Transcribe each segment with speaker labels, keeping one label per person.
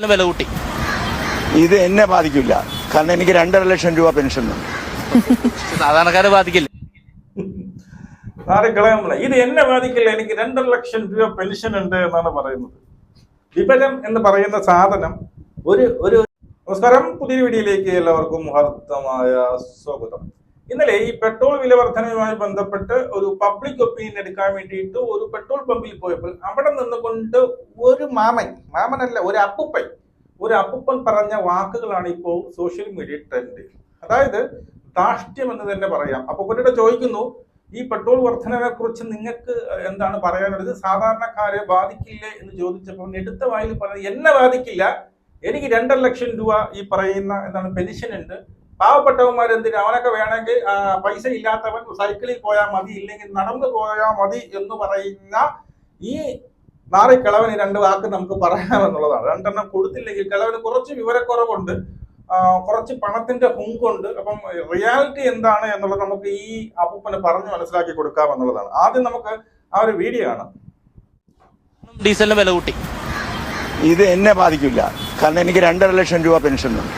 Speaker 1: വില കൂട്ടി.
Speaker 2: ഇത് എന്നെ ബാധിക്കില്ല, കാരണം എനിക്ക് 2.5 ലക്ഷം രൂപ പെൻഷൻ ഉണ്ട്.
Speaker 1: സാധാരണക്കാരെ ബാധിക്കില്ല.
Speaker 3: ഇത് എന്നെ ബാധിക്കില്ല, എനിക്ക് 2.5 ലക്ഷം രൂപ പെൻഷൻ ഉണ്ട് എന്നാണ് പറയുന്നത്. വിഭജനം എന്ന് പറയുന്ന സാധനം ഒരു നമസ്കാരം, പുതിയ വീഡിയോയിലേക്ക് എല്ലാവർക്കും ഹാർദമായ സ്വാഗതം. ഇന്നലെ ഈ പെട്രോൾ വില വർധനയുമായി ബന്ധപ്പെട്ട് ഒരു പബ്ലിക് ഒപ്പീനിയൻ എടുക്കാൻ വേണ്ടിയിട്ട് ഒരു പെട്രോൾ പമ്പിൽ പോയപ്പോൾ അവിടെ നിന്നുകൊണ്ട് ഒരു മാമനല്ല ഒരു അപ്പൂപ്പൻ പറഞ്ഞ വാക്കുകളാണ് ഇപ്പോൾ സോഷ്യൽ മീഡിയ ട്രെൻഡ്. അതായത് ധാർഷ്ട്യം എന്ന് തന്നെ പറയാം. അപ്പൂപ്പനോട് ചോദിക്കുന്നു, ഈ പെട്രോൾ വർധനയെ കുറിച്ച് നിങ്ങൾക്ക് എന്താണ് പറയാനുള്ളത്, സാധാരണക്കാരെ ബാധിക്കില്ലേ എന്ന് ചോദിച്ചപ്പോൾ എടുത്ത വായിൽ പറഞ്ഞത് എന്നെ ബാധിക്കില്ല, എനിക്ക് 2.5 ലക്ഷം രൂപ ഈ പറയുന്ന എന്താണ് പെൻഷൻ ഉണ്ട്, പാവപ്പെട്ടവന്മാർ എന്തിനാ, അവനൊക്കെ വേണമെങ്കിൽ പൈസ ഇല്ലാത്തവൻ സൈക്കിളിൽ പോയാൽ മതി, ഇല്ലെങ്കിൽ നടന്നു പോയാൽ മതി എന്ന് പറയുന്ന ഈ നാറിക്കിളവന് 2 വാക്ക് നമുക്ക് പറയാമെന്നുള്ളതാണ്. 2 എണ്ണം കൊടുത്തില്ലെങ്കിൽ കിളവന് കുറച്ച് വിവരക്കുറവുണ്ട്, കുറച്ച് പണത്തിന്റെ ഹുങ്കുണ്ട്. അപ്പം റിയാലിറ്റി എന്താണ് എന്നുള്ളത് നമുക്ക് ഈ അപ്പൂപ്പന് പറഞ്ഞു മനസ്സിലാക്കി കൊടുക്കാം എന്നുള്ളതാണ്. ആദ്യം നമുക്ക് ആ ഒരു വീഡിയോ കാണാം.
Speaker 1: ഡീസലിന് വില കൂട്ടി.
Speaker 2: ഇത് എന്നെ ബാധിക്കില്ല, കാരണം എനിക്ക് 2.5 ലക്ഷം രൂപ പെൻഷൻ ഉണ്ട്.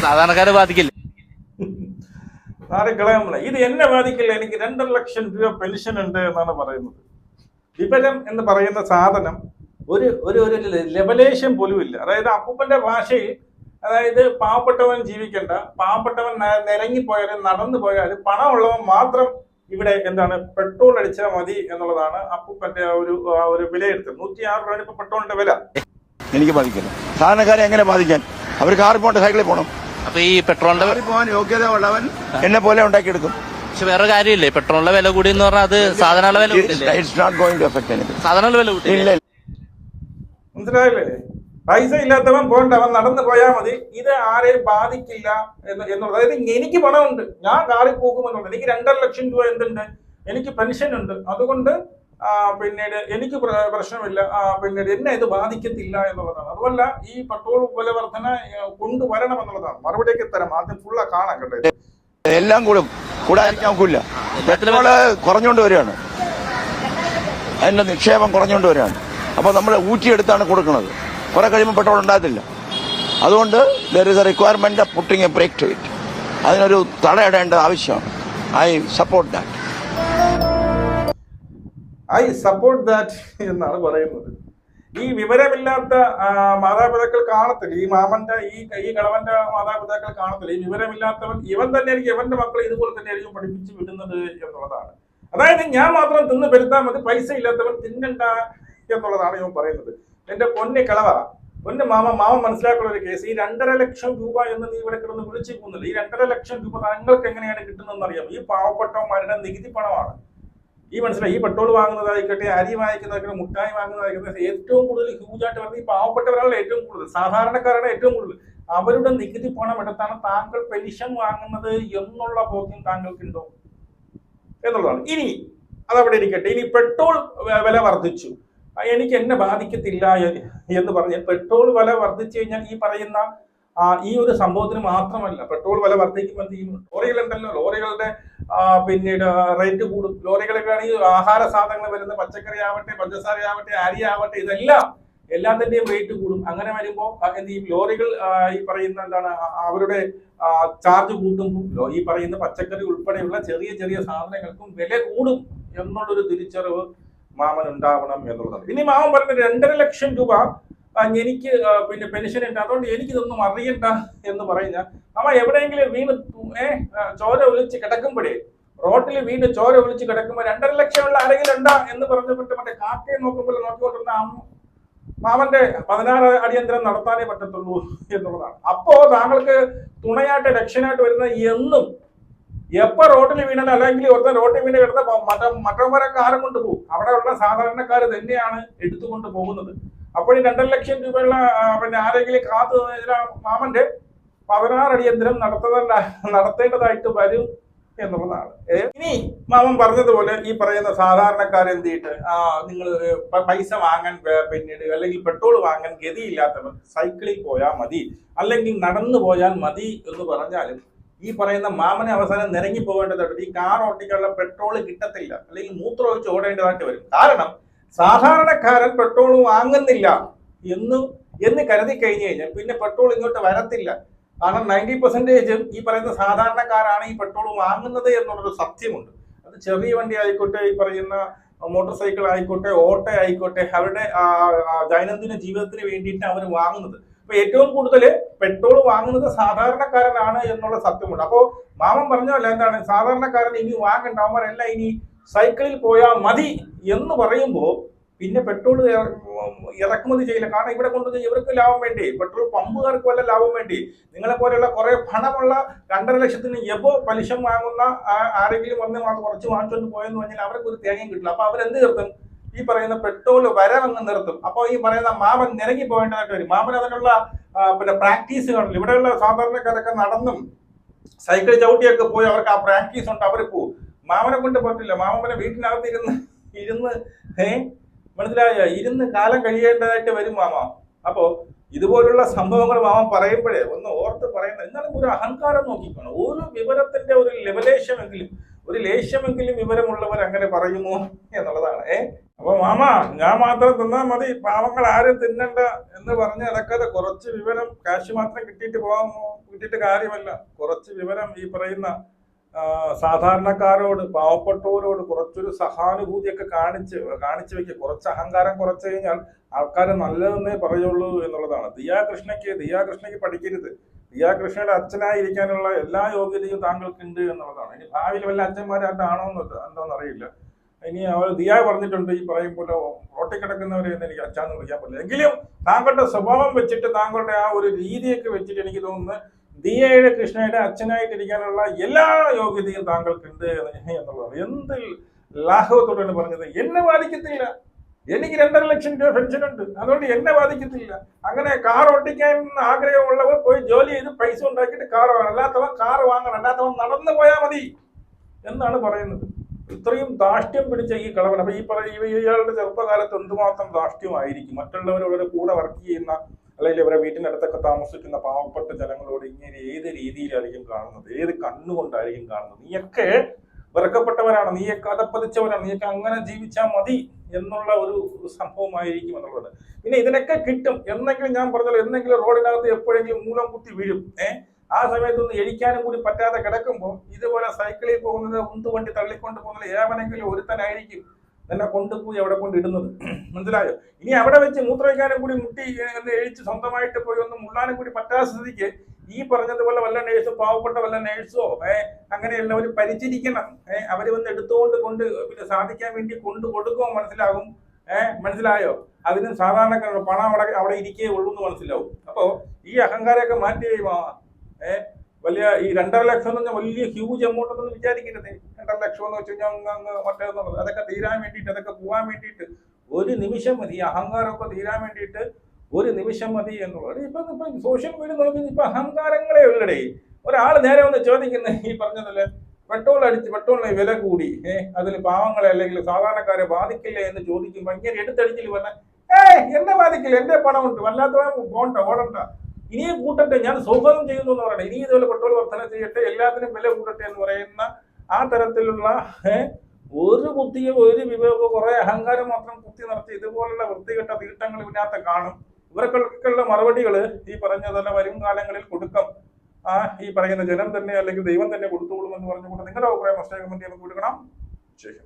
Speaker 1: സാധാരണക്കാരെ ബാധിക്കില്ല.
Speaker 3: ഇത് എന്നെ ബാധിക്കില്ല, എനിക്ക് 2.5 ലക്ഷം രൂപ പെൻഷൻ ഉണ്ട് എന്നാണ് പറയുന്നത്. വിഭജനം എന്ന് പറയുന്ന സാധനം ഒരു ലെവലേഷൻ പോലും ഇല്ല. അതായത് അപ്പൂപ്പന്റെ ഭാഷയിൽ, അതായത് പാവപ്പെട്ടവൻ ജീവിക്കേണ്ട, പാവപ്പെട്ടവൻ നിരങ്ങിപ്പോയാലും നടന്നു പോയാലും പണമുള്ളവൻ മാത്രം ഇവിടെ എന്താണ് പെട്രോൾ അടിച്ചാൽ മതി എന്നുള്ളതാണ് അപ്പൂപ്പന്റെ ഒരു വിലയിരുത്തൽ. 106 രൂപയാണ് ഇപ്പൊ പെട്രോളിന്റെ വില.
Speaker 2: എനിക്ക് ബാധിക്കില്ല. സാധാരണക്കാരെ എങ്ങനെ ബാധിക്കാൻ? അവർ കാറിൽ പോകണ്ട, സൈക്കിളിൽ പോകണം.
Speaker 1: അപ്പൊ ഈ പെട്രോളിന്റെ
Speaker 2: പോകാൻ യോഗ്യത ഉള്ളവൻ എന്നെ പോലെ ഉണ്ടാക്കിയെടുക്കും.
Speaker 1: പക്ഷെ വേറെ കാര്യമില്ലേ, പെട്രോളിന്റെ വില കൂടി എന്ന് പറഞ്ഞാൽ അത് സാധാരണ വില കൂട്ടില്ലേ?
Speaker 2: It's not going to effect anything.
Speaker 1: സാധാരണ വില കൂട്ടി
Speaker 2: ഇല്ല.
Speaker 3: മനസ്സിലായില്ലേ? പൈസ ഇല്ലാത്തവൻ പോകണ്ട, അവൻ നടന്നു പോയാൽ മതി, ഇത് ആരെയും ബാധിക്കില്ല എന്നുള്ളത്. അതായത് എനിക്ക് പണമുണ്ട്, ഞാൻ കാറിൽ പോകുമെന്നുള്ളത്, എനിക്ക് 2.5 ലക്ഷം രൂപ എന്തുണ്ട്, എനിക്ക് പെൻഷൻ ഉണ്ട്, അതുകൊണ്ട് പിന്നീട് എനിക്ക് പ്രശ്നമില്ല, പിന്നീട് എന്നെ ഇത് ബാധിക്കത്തില്ല എന്നുള്ളതാണ്. അതുമല്ല, ഈ പെട്രോൾ വില വർധന കൊണ്ടുവരണം എന്നുള്ളതാണ്. മറുപടിയൊക്കെ തരാം, ആദ്യം ഫുള്ള് കാണാൻ കേട്ടോ.
Speaker 2: എല്ലാം കൂടാതിരിക്കാൻ ഒക്കില്ല. പെട്രോള് കുറഞ്ഞുകൊണ്ട് വരികയാണ്, അതിന്റെ നിക്ഷേപം കുറഞ്ഞുകൊണ്ട് വരികയാണ്. അപ്പൊ നമ്മൾ ഊറ്റിയെടുത്താണ് കൊടുക്കുന്നത്. കുറെ കഴിയുമ്പോൾ പെട്രോൾ ഉണ്ടാകത്തില്ല. അതുകൊണ്ട് there is a requirement of putting a brake to it. അതിനൊരു തടയിടേണ്ട ആവശ്യമാണ്. ഐ സപ്പോർട്ട്
Speaker 3: ദാറ്റ് എന്നാണ് പറയുന്നത്. ഈ വിവരമില്ലാത്ത മാതാപിതാക്കൾ കാണത്തില്ല, ഈ മാമന്റെ ഈ കളവന്റെ മാതാപിതാക്കൾ കാണത്തില്ല. ഈ വിവരമില്ലാത്തവൻ ഇവൻ തന്നെയായിരിക്കും ഇവന്റെ മക്കളെ ഇതുപോലെ തന്നെയായിരിക്കും പഠിപ്പിച്ചു വിടുന്നത് എന്നുള്ളതാണ്. അതായത് ഞാൻ മാത്രം തിന്ന് പെരുത്താൽ മതി, പൈസ ഇല്ലാത്തവൻ തിന്നണ്ട എന്നുള്ളതാണ് ഇവൻ പറയുന്നത്. എന്റെ പൊന്നെ കളവ, പൊന്നെ മാമൻ മനസ്സിലാക്കുന്ന ഒരു കേസ്. ഈ 2.5 ലക്ഷം രൂപ എന്ന് നീ ഇവിടെ കിടന്ന് വിളിച്ചു പോകുന്നില്ല. ഈ 2.5 ലക്ഷം രൂപ താങ്കൾക്ക് എങ്ങനെയാണ് കിട്ടുന്നതെന്ന് അറിയാം. ഈ പാവപ്പെട്ടവന്മാരുടെ നികുതി പണമാണ്. ഈ മനസ്സിലായി, ഈ പെട്രോൾ വാങ്ങുന്നതായിക്കട്ടെ, അരി വാങ്ങിക്കുന്നതായിക്കട്ടെ, മുട്ടായി വാങ്ങുന്നതായിക്കട്ടെ, ഏറ്റവും കൂടുതൽ ഹ്യൂജായിട്ട് വരുന്നത് ഈ പാവപ്പെട്ടവരാണ് ഏറ്റവും കൂടുതൽ, സാധാരണക്കാരാണ് ഏറ്റവും കൂടുതൽ. അവരുടെ നികുതി പണം എടുത്താണ് താങ്കൾ പെൻഷൻ വാങ്ങുന്നത് എന്നുള്ള ബോധ്യം താങ്കൾക്കുണ്ടോ എന്നുള്ളതാണ്. ഇനി അതവിടെ ഇരിക്കട്ടെ. ഇനി പെട്രോൾ വില വർദ്ധിച്ചു, എനിക്ക് എന്നെ ബാധിക്കത്തില്ല എന്ന് പറഞ്ഞ് പെട്രോൾ വില വർദ്ധിച്ചു കഴിഞ്ഞാൽ ഈ പറയുന്ന ഈ ഒരു സംഭവത്തിന് മാത്രമല്ല, പെട്രോൾ വില വർദ്ധിക്കുമ്പോൾ എന്ത് ചെയ്യും? ലോറികളുണ്ടല്ലോ, ലോറികളുടെ പിന്നീട് റേറ്റ് കൂടും. ലോറികളൊക്കെയാണെങ്കിൽ ആഹാര സാധനങ്ങൾ വരുന്ന പച്ചക്കറി ആവട്ടെ, പഞ്ചസാര ആവട്ടെ, അരി ആവട്ടെ, എല്ലാത്തിന്റെയും റേറ്റ് കൂടും. അങ്ങനെ വരുമ്പോൾ എന്ത് ചെയ്യും? ലോറികൾ ഈ പറയുന്ന എന്താണ് അവരുടെ ചാർജ് കൂട്ടുമ്പോൾ ഈ പറയുന്ന പച്ചക്കറി ഉൾപ്പെടെയുള്ള ചെറിയ സാധനങ്ങൾക്കും വില കൂടും എന്നുള്ളൊരു തിരിച്ചറിവ് മാമൻ ഉണ്ടാവണം എന്നുള്ളതാണ്. ഇനി മാമൻ പറഞ്ഞ 2.5 ലക്ഷം രൂപ എനിക്ക് പിന്നെ പെൻഷൻ ഉണ്ട്, അതുകൊണ്ട് എനിക്കിതൊന്നും അറിയണ്ട എന്ന് പറഞ്ഞാൽ നമ്മ എവിടെയെങ്കിലും വീണ് ചോര ഒലിച്ച് കിടക്കുമ്പോഴേ, റോട്ടിൽ വീണ് ചോര ഒലിച്ച് കിടക്കുമ്പോൾ 2.5 ലക്ഷം ഉള്ള ആരെങ്കിലും ഉണ്ടാ എന്ന് പറഞ്ഞിട്ട് മറ്റേ കാക്കയെ നോക്കിക്കൊണ്ടിരുന്ന മാമന്റെ 16 അടിയന്തരം നടത്താനേ പറ്റത്തുള്ളൂ എന്നുള്ളതാണ്. അപ്പോ താങ്കൾക്ക് തുണയായിട്ട് രക്ഷനായിട്ട് വരുന്ന എന്നും എപ്പോ റോട്ടിൽ വീണാലും, അല്ലെങ്കിൽ ഒരുത്തൻ റോട്ടിൽ വീണ് കിടന്ന മറ്റവന്മാരൊക്കെ ആരും കൊണ്ടുപോകും, അവിടെ ഉള്ള സാധാരണക്കാർ തന്നെയാണ് എടുത്തുകൊണ്ട് പോകുന്നത്. അപ്പോൾ ഈ 2.5 ലക്ഷം രൂപയുള്ള പിന്നെ ആരെങ്കിലും കാത്തു മാമന്റെ 16 അടിയന്തരം നടത്തേണ്ടതായിട്ട് വരും എന്നുള്ളതാണ്. ഇനി മാമൻ പറഞ്ഞതുപോലെ ഈ പറയുന്ന സാധാരണക്കാരെന്ത് ചെയ്തിട്ട് നിങ്ങൾ പൈസ വാങ്ങാൻ പിന്നീട് അല്ലെങ്കിൽ പെട്രോൾ വാങ്ങാൻ ഗതിയില്ലാത്തവൻ സൈക്കിളിൽ പോയാൽ മതി, അല്ലെങ്കിൽ നടന്നു പോയാൽ മതി എന്ന് പറഞ്ഞാലും ഈ പറയുന്ന മാമനെ അവസാനം നിരങ്ങി പോകേണ്ടതായിട്ട്, ഈ കാർ ഓട്ടിക്കാനുള്ള പെട്രോൾ കിട്ടത്തില്ല, അല്ലെങ്കിൽ മൂത്രം ഒഴിച്ച് ഓടേണ്ടതായിട്ട് വരും. കാരണം സാധാരണക്കാരൻ പെട്രോൾ വാങ്ങുന്നില്ല എന്ന് എന്ന് കരുതി കഴിഞ്ഞു കഴിഞ്ഞാൽ പിന്നെ പെട്രോൾ ഇങ്ങോട്ട് വരത്തില്ല. കാരണം 90% ഈ പറയുന്ന സാധാരണക്കാരാണ് ഈ പെട്രോൾ വാങ്ങുന്നത് എന്നുള്ളൊരു സത്യമുണ്ട്. അത് ചെറിയ വണ്ടി ആയിക്കോട്ടെ, ഈ പറയുന്ന മോട്ടോർ സൈക്കിൾ ആയിക്കോട്ടെ, ഓട്ടോ ആയിക്കോട്ടെ, അവരുടെ ദൈനംദിന ജീവിതത്തിന് വേണ്ടിയിട്ട് അവർ വാങ്ങുന്നത്. അപ്പൊ ഏറ്റവും കൂടുതൽ പെട്രോൾ വാങ്ങുന്നത് സാധാരണക്കാരനാണ് എന്നുള്ള സത്യമുണ്ട്. അപ്പോ മാമൻ പറഞ്ഞ പോലെ എന്താണ്, സാധാരണക്കാരൻ ഇനി വാങ്ങണ്ട, അവന്മാരെല്ലാം ഇനി സൈക്കിളിൽ പോയാൽ മതി എന്ന് പറയുമ്പോൾ പിന്നെ പെട്രോൾ ഇറക്കുമതി ചെയ്യില്ല. കാരണം ഇവിടെ കൊണ്ടുവന്ന് ഇവർക്ക് ലാഭം വേണ്ടി, പെട്രോൾ പമ്പുകാർക്ക് വല്ല ലാഭം വേണ്ടി. നിങ്ങളെ പോലെയുള്ള കുറെ പണമുള്ള 2.5 ലക്ഷത്തിന് എബോ പലിശ വാങ്ങുന്ന ആരെങ്കിലും വന്ന് കുറച്ച് വാങ്ങിച്ചുകൊണ്ട് പോയെന്ന് പറഞ്ഞാൽ അവർക്ക് ഒരു തേങ്ങയും കിട്ടില്ല. അപ്പൊ അവരെന്ത് നിർത്തും? ഈ പറയുന്ന പെട്രോൾ വരവങ്ങ് നിർത്തും. അപ്പോൾ ഈ പറയുന്ന മാമൻ നിരങ്ങി പോകേണ്ടതായിട്ട് വരും. മാമൻ അതിനുള്ള പിന്നെ പ്രാക്ടീസ് കാണില്ല. ഇവിടെയുള്ള സാധാരണക്കാരൊക്കെ നടന്നും സൈക്കിൾ ചവിട്ടിയൊക്കെ പോയി അവർക്ക് ആ പ്രാക്ടീസ് ഉണ്ട്, അവർ പോവും. മാമനെ കൊണ്ട് പറ്റില്ല. മാമനെ വീട്ടിനകത്ത് ഇരുന്ന് മനസ്സിലായ ഇരുന്ന് കാലം കഴിയേണ്ടതായിട്ട് വരും മാമ. അപ്പോ ഇതുപോലുള്ള സംഭവങ്ങൾ മാമൻ പറയുമ്പോഴേ ഒന്ന് ഓർത്ത് പറയുന്നത്, എന്നാലും ഒരു അഹങ്കാരം നോക്കിക്കണം. ഒരു വിവരത്തിന്റെ ഒരു ലേശമെങ്കിലും വിവരമുള്ളവർ അങ്ങനെ പറയുമോ എന്നുള്ളതാണ്. അപ്പൊ മാമ ഞാൻ മാത്രം തിന്നാൽ മതി, പാവങ്ങൾ ആരും തിന്നണ്ട എന്ന് പറഞ്ഞ് നടക്കാതെ കുറച്ച് വിവരം, കാശ് മാത്രം കിട്ടിയിട്ട് കാര്യമല്ല. കുറച്ച് വിവരം ഈ പറയുന്ന സാധാരണക്കാരോട്, പാവപ്പെട്ടവരോട് കുറച്ചൊരു സഹാനുഭൂതിയൊക്കെ കാണിച്ച് വെക്കുക. കുറച്ച് അഹങ്കാരം കുറച്ച് കഴിഞ്ഞാൽ ആൾക്കാർ നല്ലതെന്നേ പറയുള്ളൂ എന്നുള്ളതാണ്. ദിയാകൃഷ്ണയ്ക്ക് പഠിക്കരുത്. ദിയാകൃഷ്ണയുടെ അച്ഛനായിരിക്കാനുള്ള എല്ലാ യോഗ്യതയും താങ്കൾക്കുണ്ട് എന്നുള്ളതാണ്. ഇനി ഭാവിയിൽ വല്ല അച്ഛന്മാരായിട്ടാണോ എന്തോന്ന് അറിയില്ല. ഇനി അവർ ദിയ പറഞ്ഞിട്ടുണ്ട്, ഈ പറയും പോലെ റോട്ടിൽ കിടക്കുന്നവരെയൊന്നും എനിക്ക് അച്ഛാന്ന് വിളിക്കാൻ പറ്റില്ല. എങ്കിലും താങ്കളുടെ സ്വഭാവം വെച്ചിട്ട്, താങ്കളുടെ ആ ഒരു രീതിയൊക്കെ വെച്ചിട്ട് എനിക്ക് തോന്നുന്നത് ദിയയുടെ കൃഷ്ണയുടെ അച്ഛനായിട്ടിരിക്കാനുള്ള എല്ലാ യോഗ്യതയും താങ്കൾക്കുണ്ട് എന്നുള്ളതാണ്. എന്ത് ലാഘവത്തോടാണ് പറഞ്ഞത്. എന്നെ ബാധിക്കത്തില്ല, എനിക്ക് 2.5 ലക്ഷം രൂപ പെൻഷൻ ഉണ്ട്, അതുകൊണ്ട് എന്നെ ബാധിക്കത്തില്ല. അങ്ങനെ കാർ ഓട്ടിക്കാൻ ആഗ്രഹമുള്ളവർ പോയി ജോലി ചെയ്ത് പൈസ ഉണ്ടാക്കിയിട്ട് കാർ വാങ്ങണം, അല്ലാത്തവൻ കാർ വാങ്ങണം, അല്ലാത്തവൻ നടന്നു പോയാൽ മതി എന്നാണ് പറയുന്നത്. ഇത്രയും ധാഷ്ട്യം പിടിച്ച ഈ കളവൻ. അപ്പൊ ഇയാളുടെ ചെറുപ്പകാലത്ത് എന്തുമാത്രം ധാഷ്ട്യമായിരിക്കും മറ്റുള്ളവരുടെ കൂടെ വർക്ക് ചെയ്യുന്ന അല്ലെങ്കിൽ ഇവരെ വീട്ടിനടുത്തൊക്കെ താമസിക്കുന്ന പാവപ്പെട്ട ജനങ്ങളോട് ഇങ്ങനെ ഏത് രീതിയിലായിരിക്കും കാണുന്നത്, ഏത് കണ്ണുകൊണ്ടായിരിക്കും കാണുന്നത്. നീയൊക്കെ വെറുക്കപ്പെട്ടവരാണ്, നീയൊക്കെ അതപ്പതിച്ചവരാണ്, നീയൊക്കെ അങ്ങനെ ജീവിച്ചാൽ മതി എന്നുള്ള ഒരു സംഭവമായിരിക്കും എന്നുള്ളത്. പിന്നെ ഇതിനൊക്കെ കിട്ടും എന്നെങ്കിലും, ഞാൻ പറഞ്ഞല്ലോ, എന്തെങ്കിലും റോഡിനകത്ത് എപ്പോഴെങ്കിലും മൂലം കുത്തി വീഴും. ആ സമയത്തൊന്ന് എഴിക്കാനും കൂടി പറ്റാതെ കിടക്കുമ്പോൾ ഇതുപോലെ സൈക്കിളിൽ പോകുന്നത്, ഉന്തുവണ്ടി തള്ളിക്കൊണ്ട് പോകുന്നത് ഏവനെങ്കിലും ഒരുത്തനായിരിക്കും എന്നെ കൊണ്ടുപോയി അവിടെ കൊണ്ട് ഇടുന്നത്. മനസ്സിലായോ? ഇനി അവിടെ വെച്ച് മൂത്രവയ്ക്കാനും കൂടി മുട്ടി എന്ന് എഴിച്ച് സ്വന്തമായിട്ട് പോയി ഒന്ന് മുള്ളാനും കൂടി പറ്റാത്ത സ്ഥിതിക്ക് ഈ പറഞ്ഞതുപോലെ വല്ല നേഴ്സോ, പാവപ്പെട്ട വല്ല നേഴ്സോ അങ്ങനെയുള്ള ഒരു പരിചരിക്കണം. അവര് വന്ന് എടുത്തുകൊണ്ട് പിന്നെ സാധിക്കാൻ വേണ്ടി കൊണ്ടു കൊടുക്കുമോ മനസ്സിലാകും. മനസ്സിലായോ? അതിന് സാധാരണക്കാരുടെ പണം അവിടെ ഇരിക്കേ ഉള്ളൂ എന്ന് മനസ്സിലാവും. അപ്പോ ഈ അഹങ്കാരമൊക്കെ മാറ്റി വലിയ ഈ 2.5 ലക്ഷം എന്ന് പറഞ്ഞാൽ വലിയ ഹ്യൂജ് എമൗണ്ട് ഒന്നും വിചാരിക്കരുത്. 2.5 ലക്ഷം എന്ന് വെച്ച് കഴിഞ്ഞാൽ മറ്റേന്നുള്ളത് അതൊക്കെ തീരാൻ വേണ്ടിയിട്ട്, അതൊക്കെ പോകാൻ വേണ്ടിയിട്ട് ഒരു നിമിഷം മതി. ഈ അഹങ്കാരമൊക്കെ തീരാൻ വേണ്ടിയിട്ട് ഒരു നിമിഷം മതി എന്നുള്ളത്. ഇപ്പൊ സോഷ്യൽ മീഡിയ നോക്കി ഇപ്പൊ അഹങ്കാരങ്ങളെ ഉള്ളടേ. ഒരാൾ നേരെ വന്ന് ചോദിക്കുന്നത്, ഈ പറഞ്ഞതല്ലേ പെട്രോളിന് വില കൂടി, അതിൽ പാവങ്ങളെ അല്ലെങ്കിൽ സാധാരണക്കാരെ ബാധിക്കില്ല എന്ന് ചോദിക്കുമ്പോൾ ഇങ്ങനെ എടുത്തടിച്ചിൽ പറഞ്ഞാൽ എന്നെ ബാധിക്കില്ല, എന്റെ പണമുണ്ട്, വല്ലാത്തവൻ ഓടണ്ട, ഇനിയും കൂട്ടട്ടെ, ഞാൻ സൗഹൃദം ചെയ്യുന്നു എന്ന് പറയട്ടെ, ഇനി ഇതുപോലെ പെട്രോൾ വർധന ചെയ്യട്ടെ, എല്ലാത്തിനും വില കൂട്ടട്ടെ എന്ന് പറയുന്ന ആ തരത്തിലുള്ള ഒരു ബുദ്ധിയോ ഒരു വിവേകമോ കുറെ അഹങ്കാരം മാത്രം കുത്തി നടത്തി ഇതുപോലുള്ള വൃത്തികെട്ട തീട്ടങ്ങൾ ഇതിനകത്ത് കാണും. ഇവർക്കൊക്കെയുള്ള മറുപടികൾ ഈ പറഞ്ഞതല്ല വരും കാലങ്ങളിൽ കൊടുക്കാം. ഈ പറയുന്ന ജനം തന്നെ അല്ലെങ്കിൽ ദൈവം തന്നെ കൊടുത്തുകൊള്ളുമെന്ന് പറഞ്ഞുകൊണ്ട് നിങ്ങളുടെ അഭിപ്രായം മസ്റ്റേ കമന്റ് കൊടുക്കണം. ശേഷം